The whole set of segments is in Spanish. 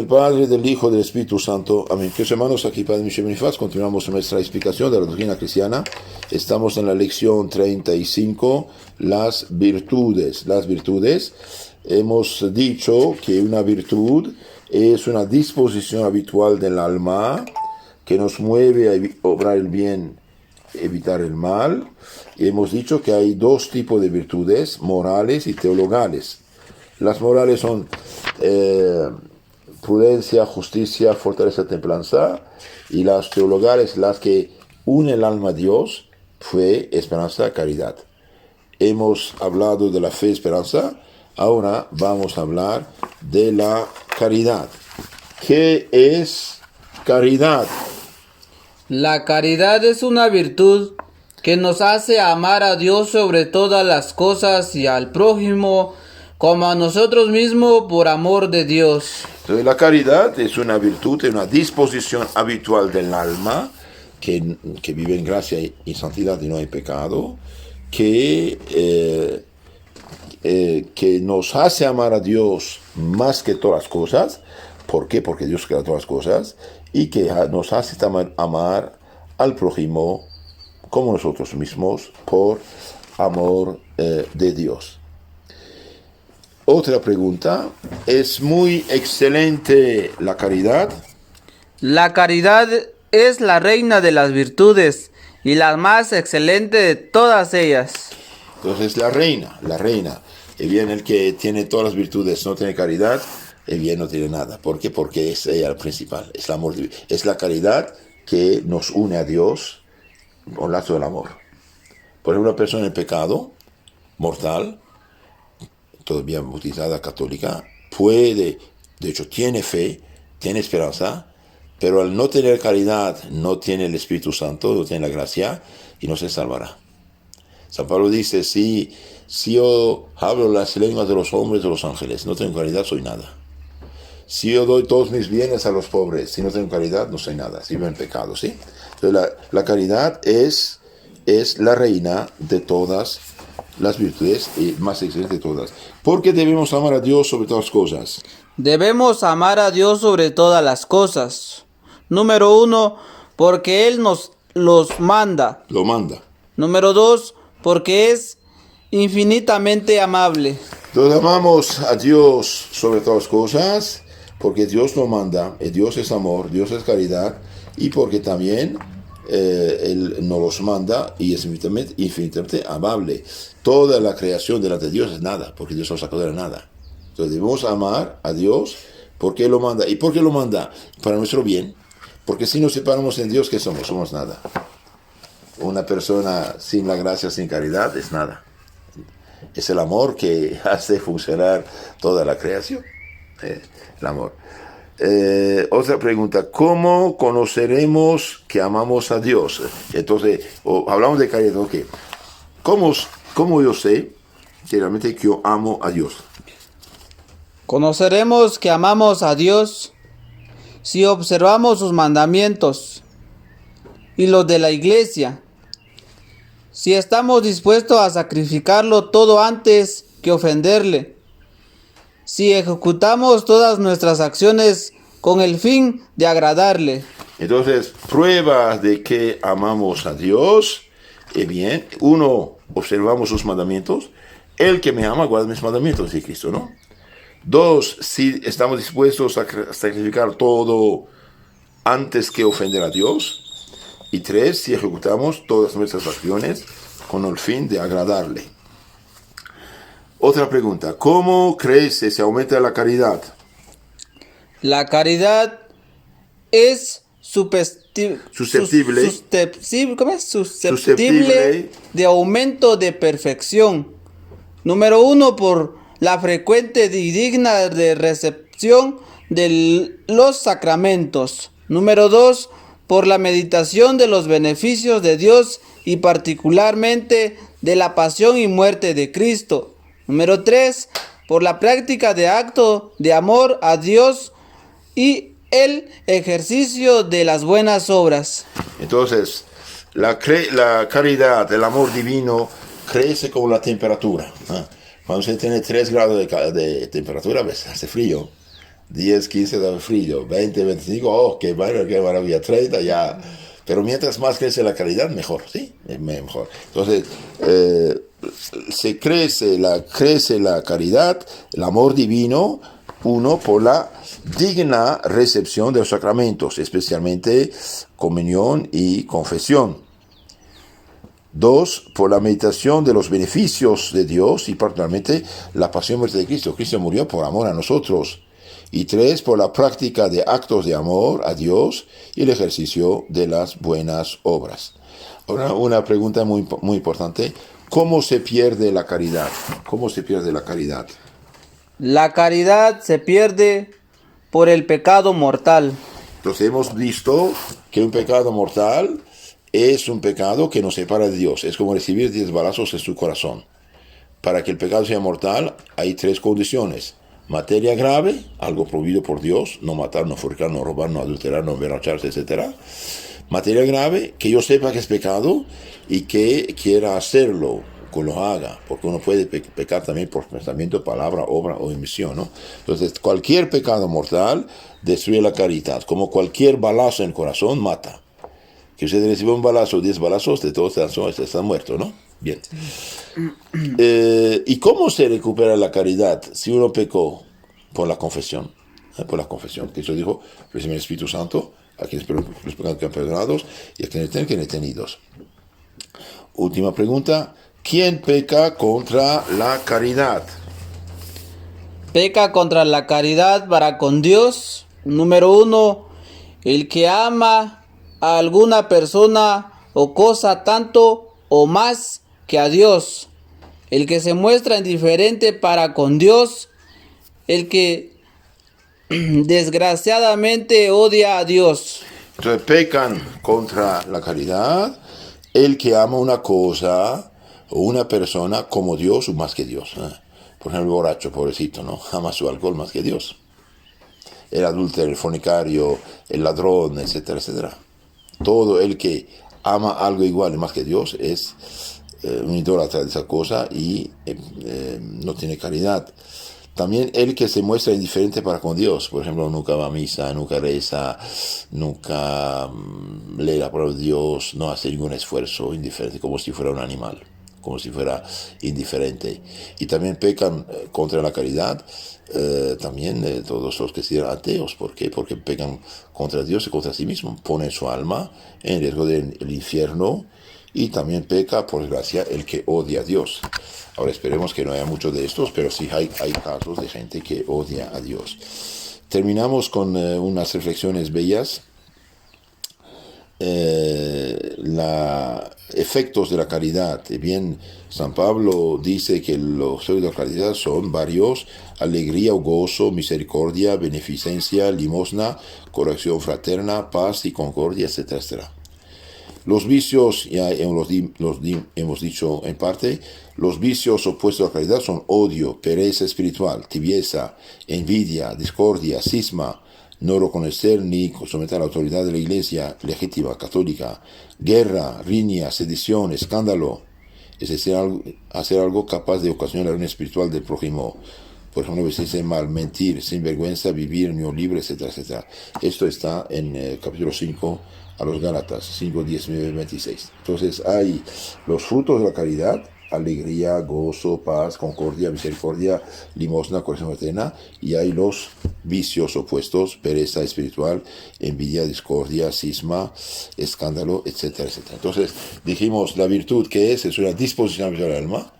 del Padre, del Hijo y del Espíritu Santo. Amén. Queridos hermanos, aquí Padre Michel Benifaz, continuamos nuestra explicación de la doctrina cristiana. Estamos en la lección 35, las virtudes. Las virtudes. Hemos dicho que una virtud es una disposición habitual del alma que nos mueve a obrar el bien, evitar el mal. Y hemos dicho que hay dos tipos de virtudes, morales y teologales. Las morales son prudencia, justicia, fortaleza, templanza, y las teologales, las que unen el alma a Dios, fe, esperanza, caridad. Hemos hablado de la fe, esperanza, ahora vamos a hablar de la caridad. ¿Qué es caridad? La caridad es una virtud que nos hace amar a Dios sobre todas las cosas y al prójimo como a nosotros mismos por amor de Dios. Entonces, la caridad es una virtud, es una disposición habitual del alma que vive en gracia y santidad y no hay pecado, que nos hace amar a Dios más que todas las cosas. ¿Por qué? Porque Dios crea todas las cosas, y que nos hace amar al prójimo como nosotros mismos por amor de Dios. Otra pregunta, ¿es muy excelente la caridad? La caridad es la reina de las virtudes y la más excelente de todas ellas. Entonces la reina, y bien el que tiene todas las virtudes no tiene caridad, el bien no tiene nada. ¿Por qué? Porque es ella la principal, es el amor, es la caridad que nos une a Dios con el lazo del amor. Por ejemplo, una persona en pecado mortal, todavía bautizada católica, puede, de hecho tiene fe, tiene esperanza, pero al no tener caridad, no tiene el Espíritu Santo, no tiene la gracia, y no se salvará. San Pablo dice, si yo hablo las lenguas de los hombres, de los ángeles, no tengo caridad, soy nada. Si yo doy todos mis bienes a los pobres, si no tengo caridad, no soy nada, si vivo en pecado, ¿sí? Entonces la caridad es la reina de todas las virtudes y más excelente de todas. ¿Por qué debemos amar a Dios sobre todas las cosas? Debemos amar a Dios sobre todas las cosas. Número 1, porque Él nos los manda. Lo manda. Número 2, porque es infinitamente amable. Entonces amamos a Dios sobre todas las cosas porque Dios lo manda, y Dios es amor, Dios es caridad, y porque también Él nos los manda y es infinitamente amable. Toda la creación delante de Dios es nada, porque Dios lo sacó de la nada. Entonces debemos amar a Dios porque Él lo manda. ¿Y por qué lo manda? Para nuestro bien. Porque si nos separamos en Dios, ¿qué somos? Somos nada. Una persona sin la gracia, sin caridad, es nada. Es el amor que hace funcionar toda la creación. El amor. Otra pregunta, ¿cómo conoceremos que amamos a Dios? Entonces, hablamos de caridad, ¿ok? ¿Cómo yo sé que realmente yo amo a Dios? Conoceremos que amamos a Dios si observamos sus mandamientos y los de la iglesia, si estamos dispuestos a sacrificarlo todo antes que ofenderle, si ejecutamos todas nuestras acciones con el fin de agradarle. Entonces, pruebas de que amamos a Dios, bien, uno, observamos sus mandamientos. El que me ama guarda mis mandamientos, dice Cristo, ¿no? 2, si estamos dispuestos a sacrificar todo antes que ofender a Dios. Y 3, si ejecutamos todas nuestras acciones con el fin de agradarle. Otra pregunta, ¿cómo crece, se aumenta la caridad? La caridad es susceptible de aumento de perfección. Número 1, por la frecuente y digna de recepción de los sacramentos. Número 2, por la meditación de los beneficios de Dios y particularmente de la pasión y muerte de Cristo. Número 3, por la práctica de acto de amor a Dios y el ejercicio de las buenas obras. Entonces, la caridad, el amor divino, crece como la temperatura. Cuando se tiene 3 grados de temperatura, a veces hace frío. 10, 15 da frío, 20, 25, oh, qué maravilla, 30 ya. Pero mientras más crece la caridad, mejor, ¿sí? Mejor. Entonces, crece la caridad, el amor divino, uno, por la digna recepción de los sacramentos, especialmente comunión y confesión. 2, por la meditación de los beneficios de Dios y particularmente la pasión y muerte de Cristo. Cristo murió por amor a nosotros. Y 3, por la práctica de actos de amor a Dios y el ejercicio de las buenas obras. Ahora, una pregunta muy, muy importante. ¿Cómo se pierde la caridad? ¿Cómo se pierde la caridad? La caridad se pierde por el pecado mortal. Entonces hemos visto que un pecado mortal es un pecado que nos separa de Dios. Es como recibir 10 balazos en su corazón. Para que el pecado sea mortal, hay 3 condiciones. Materia grave, algo prohibido por Dios, no matar, no fornicar, no robar, no adulterar, no emborracharse, etc. Materia grave, que yo sepa que es pecado y que quiera hacerlo, que lo haga, porque uno puede pecar también por pensamiento, palabra, obra o omisión, ¿no? Entonces, cualquier pecado mortal destruye la caridad, como cualquier balazo en el corazón mata. Que usted recibe un balazo, 10 balazos, de todos están muertos, ¿no? Bien. ¿Y cómo se recupera la caridad si uno pecó? Por la confesión. Por la confesión. Cristo dijo, recibe el Espíritu Santo, a quienes los pecados quedan perdonados y a quienes tienen detenidos. Última pregunta. ¿Quién peca contra la caridad? Peca contra la caridad para con Dios. Número 1, el que ama a alguna persona o cosa tanto o más que a Dios. El que se muestra indiferente para con Dios. El que desgraciadamente odia a Dios. Entonces pecan contra la caridad el que ama una cosa o una persona como Dios o más que Dios. Por ejemplo, el borracho, pobrecito, ¿no? Ama su alcohol más que Dios. El adúltero, el fornicario, el ladrón, etcétera, etcétera. Todo el que ama algo igual y más que Dios es un idólatra de esa cosa y no tiene caridad. También el que se muestra indiferente para con Dios, por ejemplo, nunca va a misa, nunca reza, nunca lee la palabra de Dios, no hace ningún esfuerzo, indiferente, como si fuera un animal, como si fuera indiferente. Y también pecan contra la caridad, también todos los que sean ateos. ¿Por qué? Porque pecan contra Dios y contra sí mismos, ponen su alma en riesgo del infierno. Y también peca, por desgracia, el que odia a Dios. Ahora esperemos que no haya muchos de estos, pero sí hay casos de gente que odia a Dios. Terminamos con unas reflexiones bellas. Efectos de la caridad. Bien, San Pablo dice que los efectos de la caridad son varios: alegría o gozo, misericordia, beneficencia, limosna, corrección fraterna, paz y concordia, etcétera, etcétera. Los vicios, ya hemos dicho en parte, los vicios opuestos a la caridad son odio, pereza espiritual, tibieza, envidia, discordia, cisma, no reconocer ni someter a la autoridad de la iglesia legítima, católica, guerra, riña, sedición, escándalo, es decir, hacer algo capaz de ocasionar la ruina espiritual del prójimo. Por ejemplo, vestirse mal, mentir, sin vergüenza, vivir en unión libre, etcétera, etcétera. Esto está en capítulo 5 a los Gálatas, 5, 10, 9, 26. Entonces hay los frutos de la caridad: alegría, gozo, paz, concordia, misericordia, limosna, corrección fraterna. Y hay los vicios opuestos: pereza espiritual, envidia, discordia, cisma, escándalo, etcétera, etcétera. Entonces dijimos, la virtud, que es una disposición del alma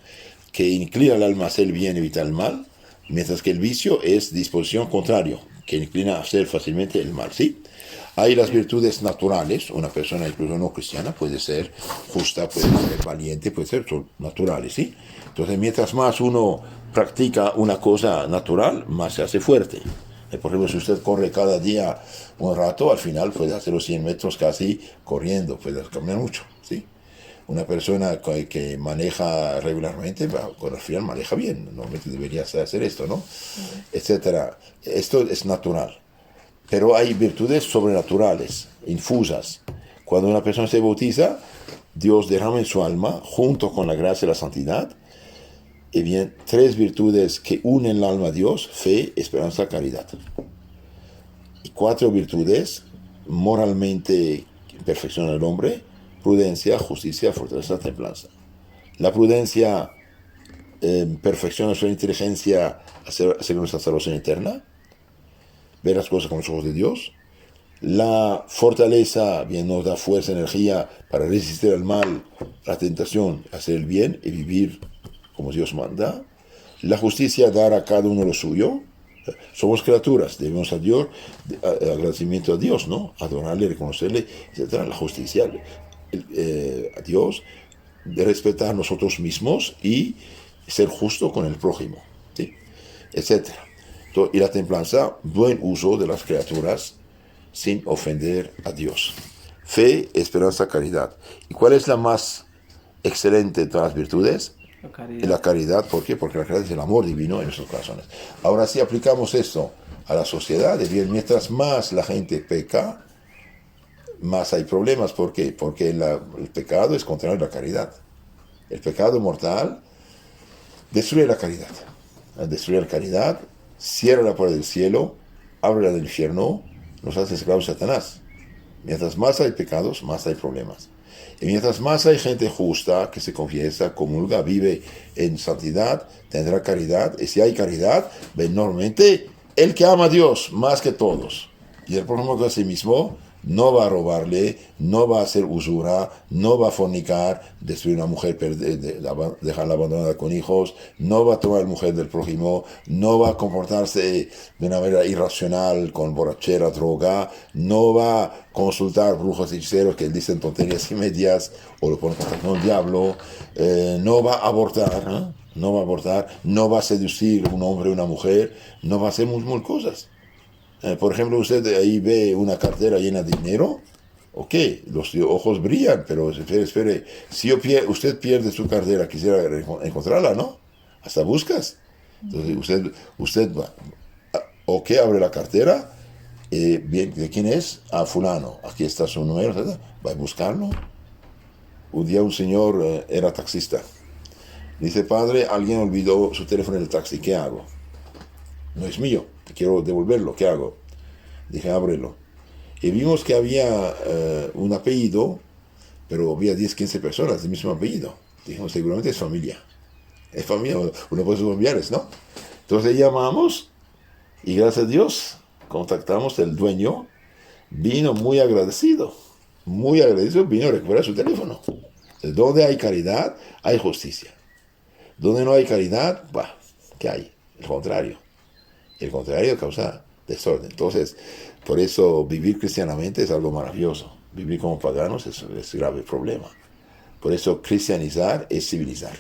que inclina al alma a hacer el bien y evitar el mal, mientras que el vicio es disposición contrario, que inclina a hacer fácilmente el mal, ¿sí? Hay las virtudes naturales. Una persona incluso no cristiana puede ser justa, puede ser valiente, puede ser, son naturales, ¿sí? Entonces, mientras más uno practica una cosa natural, más se hace fuerte. Por ejemplo, si usted corre cada día un rato, al final puede hacer los 100 metros casi corriendo, puede caminar mucho, ¿sí? Una persona que maneja regularmente, al final maneja bien, normalmente debería hacer esto, ¿no? Etcétera. Esto es natural. Pero hay virtudes sobrenaturales, infusas. Cuando una persona se bautiza, Dios derrama en su alma, junto con la gracia y la santidad, y bien, 3 virtudes que unen el alma a Dios: fe, esperanza, caridad. 4 virtudes moralmente perfeccionan al hombre: prudencia, justicia, fortaleza, templanza. La prudencia perfecciona su inteligencia hacia nuestra salvación eterna, ver las cosas con los ojos de Dios. La fortaleza bien nos da fuerza, energía para resistir al mal, la tentación, hacer el bien y vivir como Dios manda. La justicia, dar a cada uno lo suyo. Somos criaturas, debemos a Dios, agradecimiento a Dios, ¿no? Adorarle, reconocerle, etc. La justicia, a Dios, de respetar a nosotros mismos y ser justo con el prójimo, ¿sí? Etc. Y la templanza, buen uso de las criaturas sin ofender a Dios. Fe, esperanza, caridad. ¿Y cuál es la más excelente de todas las virtudes? La caridad. La caridad. ¿Por qué? Porque la caridad es el amor divino en nuestros corazones. Ahora, si aplicamos esto a la sociedad, mientras más la gente peca, más hay problemas. ¿Por qué? Porque el pecado es contrario a la caridad. El pecado mortal destruye la caridad. Al destruir la caridad, cierra la puerta del cielo, abre la del infierno, nos hace esclavos de Satanás. Mientras más hay pecados, más hay problemas. Y mientras más hay gente justa que se confiesa, comulga, vive en santidad, tendrá caridad. Y si hay caridad, enormemente el que ama a Dios más que todos y el prójimo que a sí mismo, no va a robarle, no va a hacer usura, no va a fornicar, destruir a una mujer, dejarla abandonada con hijos, no va a tomar mujer del prójimo, no va a comportarse de una manera irracional con borrachera, droga, no va a consultar brujos y hechiceros que dicen tonterías y medias o lo ponen con el diablo, no va a abortar, ¿eh? No va a abortar, no va a seducir un hombre o una mujer, no va a hacer muchas cosas. Por ejemplo, usted ahí ve una cartera llena de dinero, ok, los ojos brillan, pero espere, si usted pierde su cartera, quisiera encontrarla, ¿no? Hasta buscas. Entonces usted va, ok, abre la cartera, bien, ¿de quién es? Ah, fulano, aquí está su número, ¿verdad? Va a buscarlo. Un día un señor era taxista. Dice, padre, alguien olvidó su teléfono en el taxi, ¿qué hago? No es mío, quiero devolverlo, ¿qué hago? Dije, ábrelo. Y vimos que había un apellido, pero había 10, 15 personas del mismo apellido. Dijimos, seguramente es familia. Es familia, uno de sus familiares, ¿no? Entonces llamamos y gracias a Dios contactamos al dueño. Vino muy agradecido, vino a recuperar su teléfono. Donde hay caridad, hay justicia. Donde no hay caridad, bah, ¿qué hay? El contrario. El contrario causa desorden. Entonces, por eso vivir cristianamente es algo maravilloso. Vivir como paganos es grave problema. Por eso cristianizar es civilizar.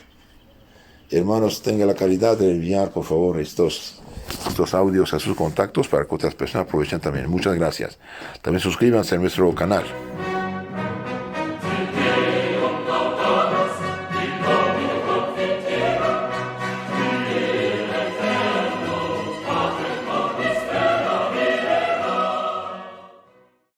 Hermanos, tengan la caridad de enviar, por favor, estos audios a sus contactos para que otras personas aprovechen también. Muchas gracias. También suscríbanse a nuestro canal.